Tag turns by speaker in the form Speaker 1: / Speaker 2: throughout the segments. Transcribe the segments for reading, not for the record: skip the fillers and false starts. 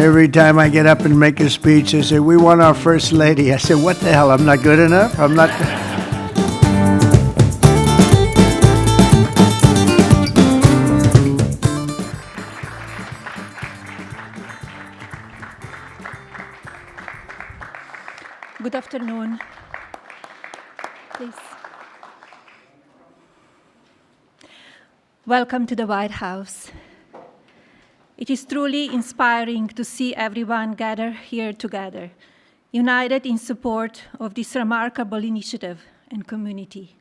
Speaker 1: Every time I get up and make a speech, they say, we want our first lady. I say, what the hell? I'm not good enough? I'm not...
Speaker 2: Good afternoon. Please. Welcome to the White House. It is truly inspiring to see everyone gather here together, united in support of this remarkable initiative and community.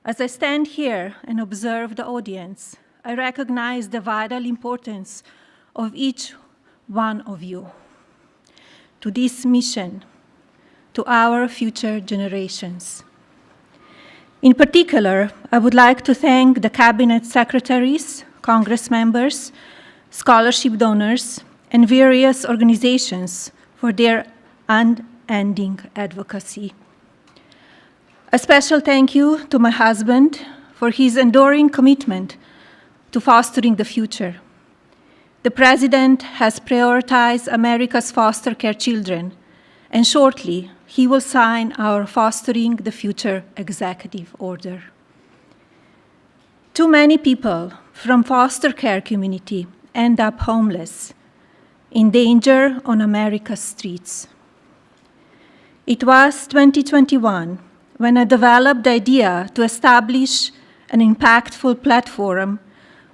Speaker 2: As I stand here and observe the audience, I recognize the vital importance of each one of you to this mission, to our future generations. In particular, I would like to thank the cabinet secretaries, Congress members, scholarship donors, and various organizations for their unending advocacy. A special thank you to my husband for his enduring commitment to fostering the future. The President has prioritized America's foster care children, and shortly he will sign our Fostering the Future Executive Order. Too many people from foster care community end up homeless, in danger on America's streets. It was 2021 when I developed the idea to establish an impactful platform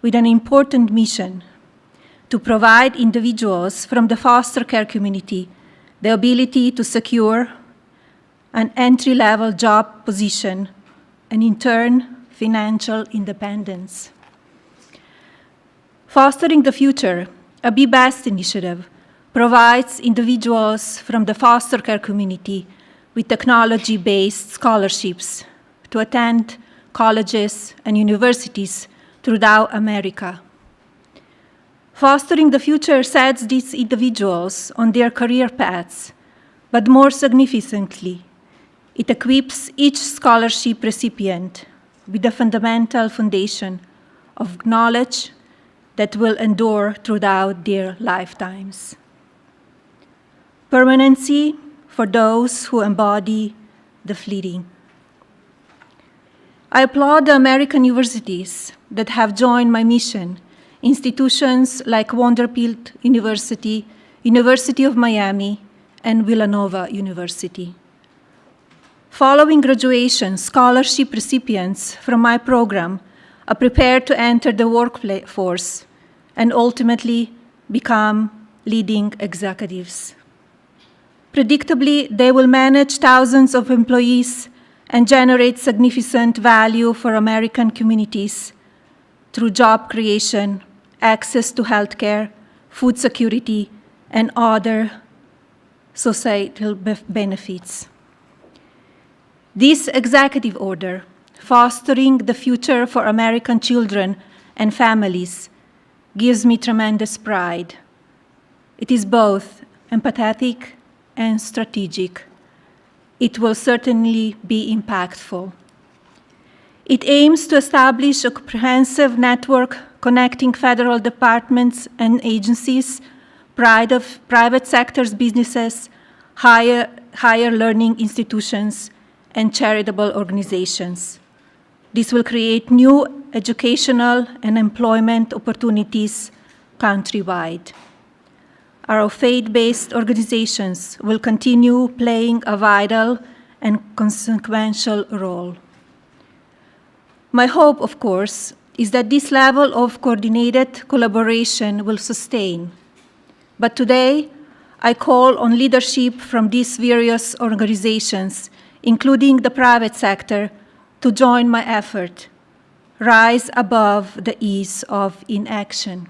Speaker 2: with an important mission to provide individuals from the foster care community the ability to secure an entry-level job position and, in turn, financial independence. Fostering the Future, a Be Best initiative, provides individuals from the foster care community with technology-based scholarships to attend colleges and universities throughout America. Fostering the Future sets these individuals on their career paths, but more significantly, it equips each scholarship recipient with a fundamental foundation of knowledge that will endure throughout their lifetimes. Permanency for those who embody the fleeting. I applaud the American universities that have joined my mission, institutions like Vanderbilt University, University of Miami, and Villanova University. Following graduation, scholarship recipients from my program are prepared to enter the workforce and ultimately become leading executives. Predictably, they will manage thousands of employees and generate significant value for American communities through job creation, access to healthcare, food security, and other societal benefits. This executive order, Fostering the Future for American Children and Families, gives me tremendous pride. It is both empathetic and strategic. It will certainly be impactful. It aims to establish a comprehensive network connecting federal departments and agencies, private sector's businesses, higher learning institutions, and charitable organizations. This will create new educational and employment opportunities countrywide. Our faith-based organizations will continue playing a vital and consequential role. My hope, of course, is that this level of coordinated collaboration will sustain. But today, I call on leadership from these various organizations, including the private sector, to join my effort, rise above the ease of inaction.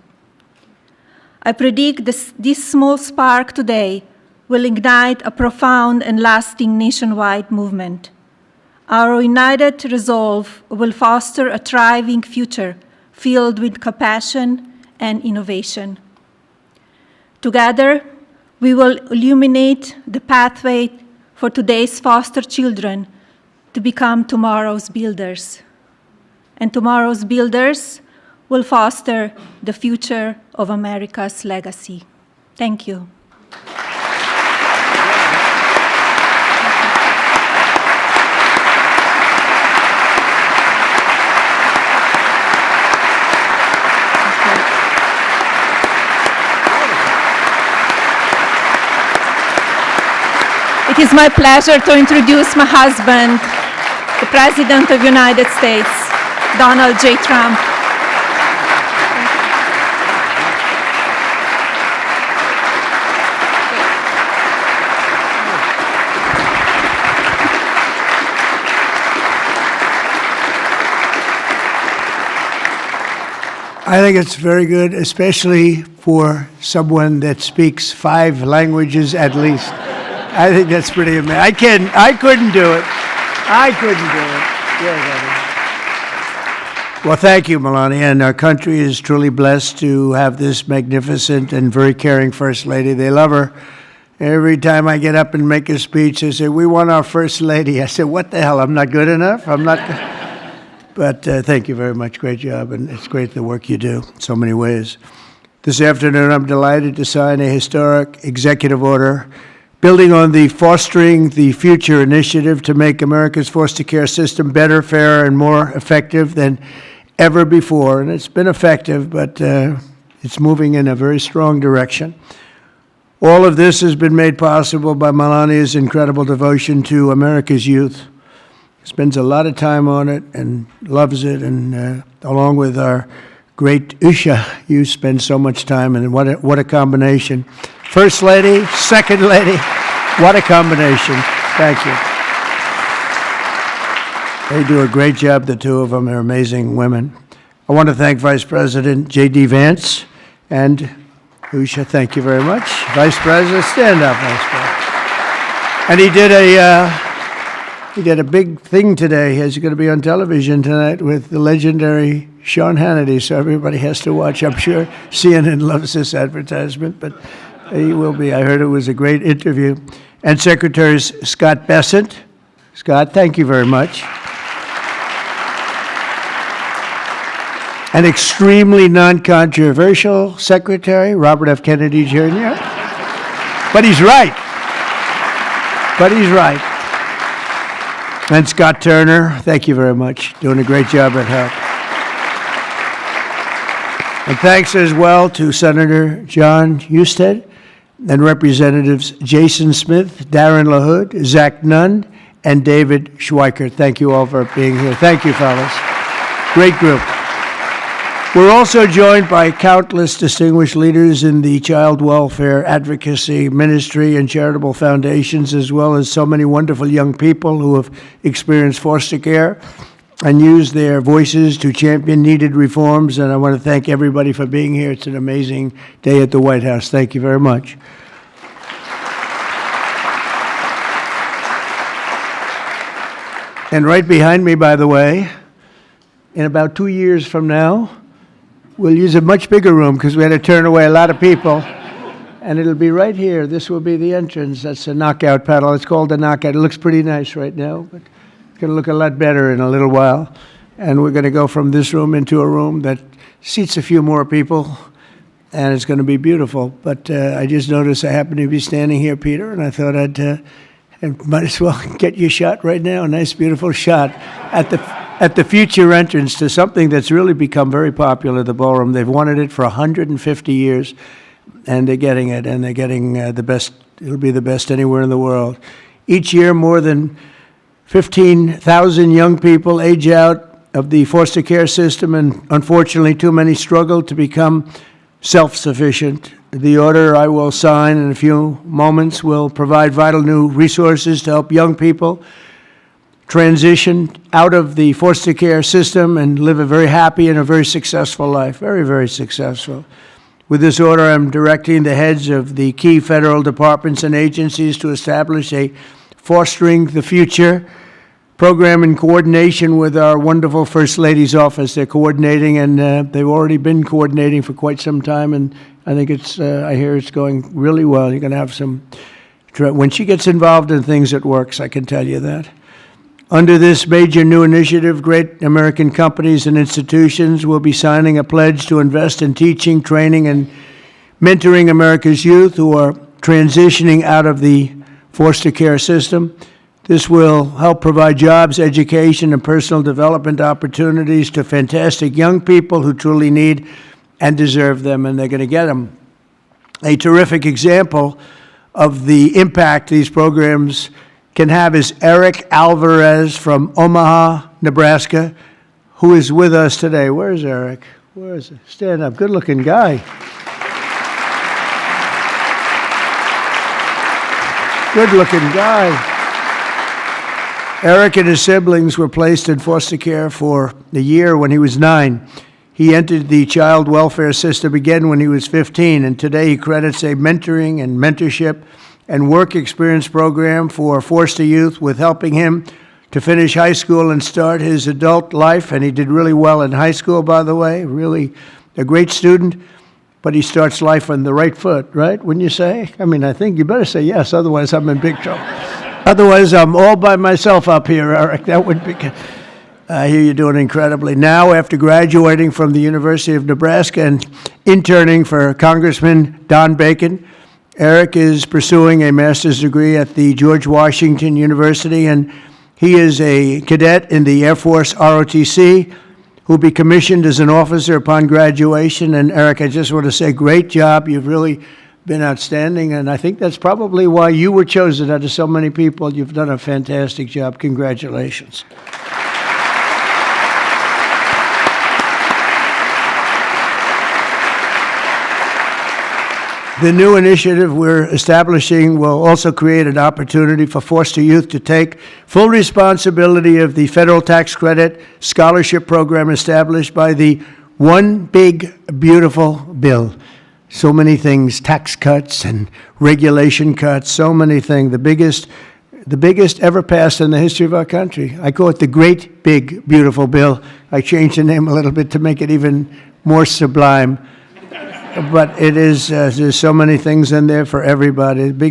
Speaker 2: I predict this small spark today will ignite a profound and lasting nationwide movement. Our united resolve will foster a thriving future filled with compassion and innovation. Together, we will illuminate the pathway for today's foster children to become tomorrow's builders. And tomorrow's builders will foster the future of America's legacy. Thank you. It is my pleasure to introduce my husband, the President of the United States, Donald J. Trump.
Speaker 1: I think it's very good, especially for someone that speaks 5 languages at least. I think that's pretty amazing. I couldn't do it. I couldn't do it. Yes, well, thank you, Melania. And our country is truly blessed to have this magnificent and very caring First Lady. They love her. Every time I get up and make a speech, they say, "We want our First Lady." I said, "What the hell? I'm not good enough? I'm not." But thank you very much. Great job. And it's great the work you do in so many ways. This afternoon, I'm delighted to sign a historic executive order building on the Fostering the Future initiative to make America's foster care system better, fairer, and more effective than ever before. And it's been effective, but it's moving in a very strong direction. All of this has been made possible by Melania's incredible devotion to America's youth. Spends a lot of time on it and loves it, and along with our great Usha, you spend so much time, and what a combination. First Lady, Second Lady, what a combination. Thank you. They do a great job, the two of them. They're amazing women. I want to thank Vice President J.D. Vance and Usha. Thank you very much. Vice President, stand up, Vice President. And he did a big thing today. He's going to be on television tonight with the legendary Sean Hannity, so everybody has to watch. I'm sure CNN loves this advertisement, but he will be. I heard it was a great interview. And Secretaries Scott Bessent. Scott, thank you very much. An extremely non-controversial Secretary, Robert F. Kennedy Jr. But he's right. And Scott Turner, thank you very much. Doing a great job at HELP. And thanks as well to Senator John Husted and Representatives Jason Smith, Darren LaHood, Zach Nunn, and David Schweikert. Thank you all for being here. Thank you, fellas. Great group. We're also joined by countless distinguished leaders in the child welfare advocacy ministry and charitable foundations, as well as so many wonderful young people who have experienced foster care and used their voices to champion needed reforms. And I want to thank everybody for being here. It's an amazing day at the White House. Thank you very much. And right behind me, by the way, in about 2 years from now, we'll use a much bigger room because we had to turn away a lot of people. And it'll be right here. This will be the entrance. That's a knockout paddle. It's called a knockout. It looks pretty nice right now, but it's going to look a lot better in a little while. And we're going to go from this room into a room that seats a few more people, and it's going to be beautiful. But I just noticed I happen to be standing here, Peter, and I thought I might as well get you a shot right now, a nice, beautiful shot at the future entrance to something that's really become very popular, the ballroom. They've wanted it for 150 years, and they're getting it, and they're getting the best. It'll be the best anywhere in the world. Each year, more than 15,000 young people age out of the foster care system, and unfortunately, too many struggle to become self-sufficient. The order I will sign in a few moments will provide vital new resources to help young people transition out of the foster care system and live a very happy and a very successful life, very, very successful. With this order, I'm directing the heads of the key federal departments and agencies to establish a Fostering the Future program in coordination with our wonderful First Lady's office. They're coordinating, and they've already been coordinating for quite some time, and I think I hear it's going really well. You're going to have some, when she gets involved in things, it works, I can tell you that. Under this major new initiative, great American companies and institutions will be signing a pledge to invest in teaching, training, and mentoring America's youth who are transitioning out of the foster care system. This will help provide jobs, education, and personal development opportunities to fantastic young people who truly need and deserve them, and they're going to get them. A terrific example of the impact these programs can have is Eric Alvarez from Omaha, Nebraska, who is with us today. Where's Eric? Where is he? Stand up. Good-looking guy. Good-looking guy. Eric and his siblings were placed in foster care for a year when he was 9. He entered the child welfare system again when he was 15, and today he credits a mentoring and mentorship and work experience program for foster youth with helping him to finish high school and start his adult life. And he did really well in high school, by the way, really a great student, but he starts life on the right foot, right? Wouldn't you say? I mean, I think you better say yes, otherwise I'm in big trouble. Otherwise, I'm all by myself up here, Eric. That would be... I hear you're doing incredibly. Now, after graduating from the University of Nebraska and interning for Congressman Don Bacon, Eric is pursuing a master's degree at the George Washington University, and he is a cadet in the Air Force ROTC who will be commissioned as an officer upon graduation. And Eric, I just want to say, great job. You've really been outstanding, and I think that's probably why you were chosen out of so many people. You've done a fantastic job. Congratulations. The new initiative we're establishing will also create an opportunity for foster youth to take full responsibility of the federal tax credit scholarship program established by the One Big Beautiful Bill. So many things, tax cuts and regulation cuts, so many things. The biggest ever passed in the history of our country. I call it the Great Big Beautiful Bill. I changed the name a little bit to make it even more sublime. But it is, there's so many things in there for everybody. We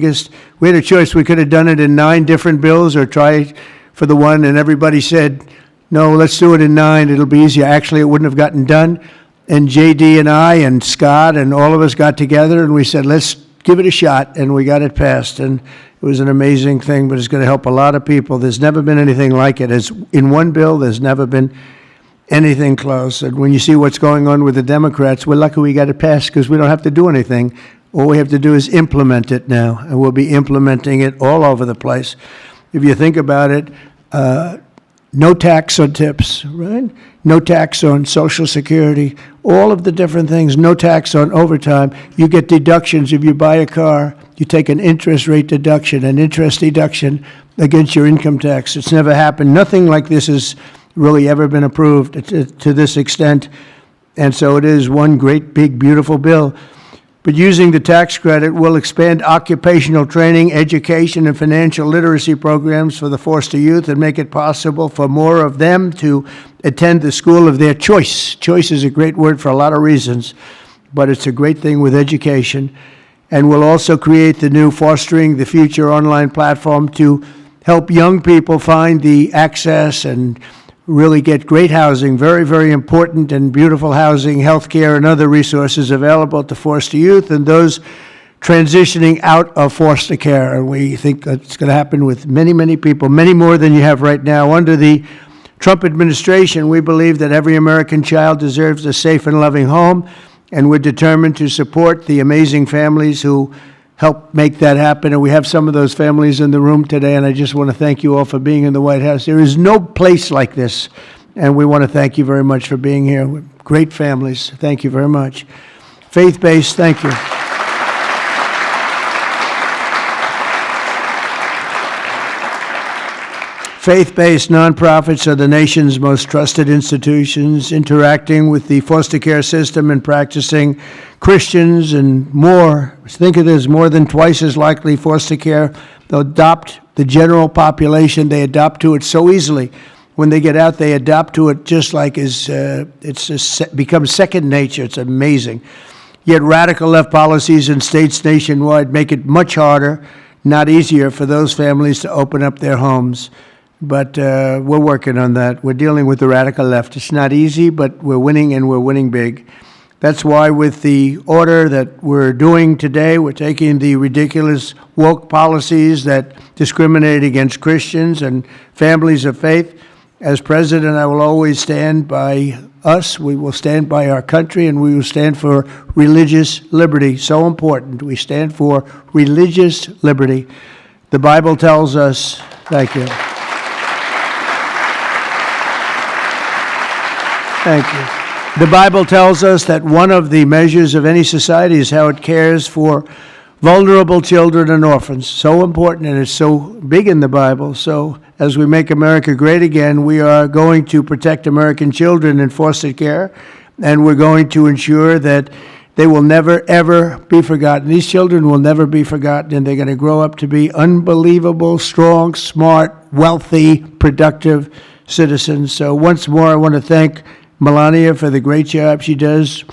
Speaker 1: had a choice. We could have done it in 9 different bills or try for the one, and everybody said, no, let's do it in 9. It'll be easier. Actually, it wouldn't have gotten done. And JD and I and Scott and all of us got together, and we said, let's give it a shot, and we got it passed. And it was an amazing thing, but it's going to help a lot of people. There's never been anything like it. As in one bill, there's never been anything close. And when you see what's going on with the Democrats, we're lucky we got it passed because we don't have to do anything. All we have to do is implement it now, and we'll be implementing it all over the place. If you think about it, no tax on tips, right? No tax on Social Security, all of the different things, no tax on overtime. You get deductions if you buy a car. You take an interest rate deduction, an interest deduction against your income tax. It's never happened. Nothing like this has really ever been approved to this extent. And so it is one great, big, beautiful bill. But using the tax credit will expand occupational training, education, and financial literacy programs for the foster youth and make it possible for more of them to attend the school of their choice. Choice is a great word for a lot of reasons, but it's a great thing with education. And we'll also create the new Fostering the Future online platform to help young people find the access and really get great housing, very, very important and beautiful housing, health care, and other resources available to foster youth and those transitioning out of foster care. And we think that's going to happen with many, many people, many more than you have right now. Under the Trump administration, we believe that every American child deserves a safe and loving home, and we're determined to support the amazing families who help make that happen. And we have some of those families in the room today, and I just want to thank you all for being in the White House. There is no place like this, and we want to thank you very much for being here. We're great families. Thank you very much. Faith-based, thank you. Faith-based nonprofits are the nation's most trusted institutions, interacting with the foster care system and practicing Christians and more. Think of this, more than twice as likely foster care. They'll adopt the general population. They adopt to it so easily. When they get out, they adopt to it just like becomes second nature. It's amazing. Yet radical left policies in states nationwide make it much harder, not easier, for those families to open up their homes. But we're working on that. We're dealing with the radical left. It's not easy, but we're winning, and we're winning big. That's why with the order that we're doing today, we're taking the ridiculous woke policies that discriminate against Christians and families of faith. As president, I will always stand by us. We will stand by our country, and we will stand for religious liberty. So important. We stand for religious liberty. The Bible tells us, thank you. Thank you. The Bible tells us that one of the measures of any society is how it cares for vulnerable children and orphans. So important, and it's so big in the Bible. So as we make America great again, we are going to protect American children in foster care, and we're going to ensure that they will never, ever be forgotten. These children will never be forgotten, and they're going to grow up to be unbelievable, strong, smart, wealthy, productive citizens. So once more, I want to thank Melania for the great job she does,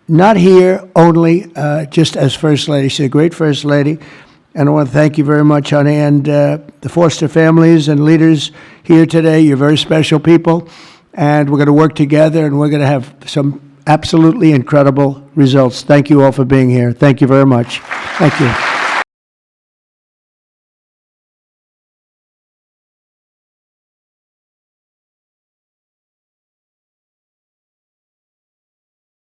Speaker 1: not here only just as First Lady. She's a great First Lady. And I want to thank you very much, honey, and the foster families and leaders here today. You're very special people, and we're going to work together, and we're going to have some absolutely incredible results. Thank you all for being here. Thank you very much. Thank you.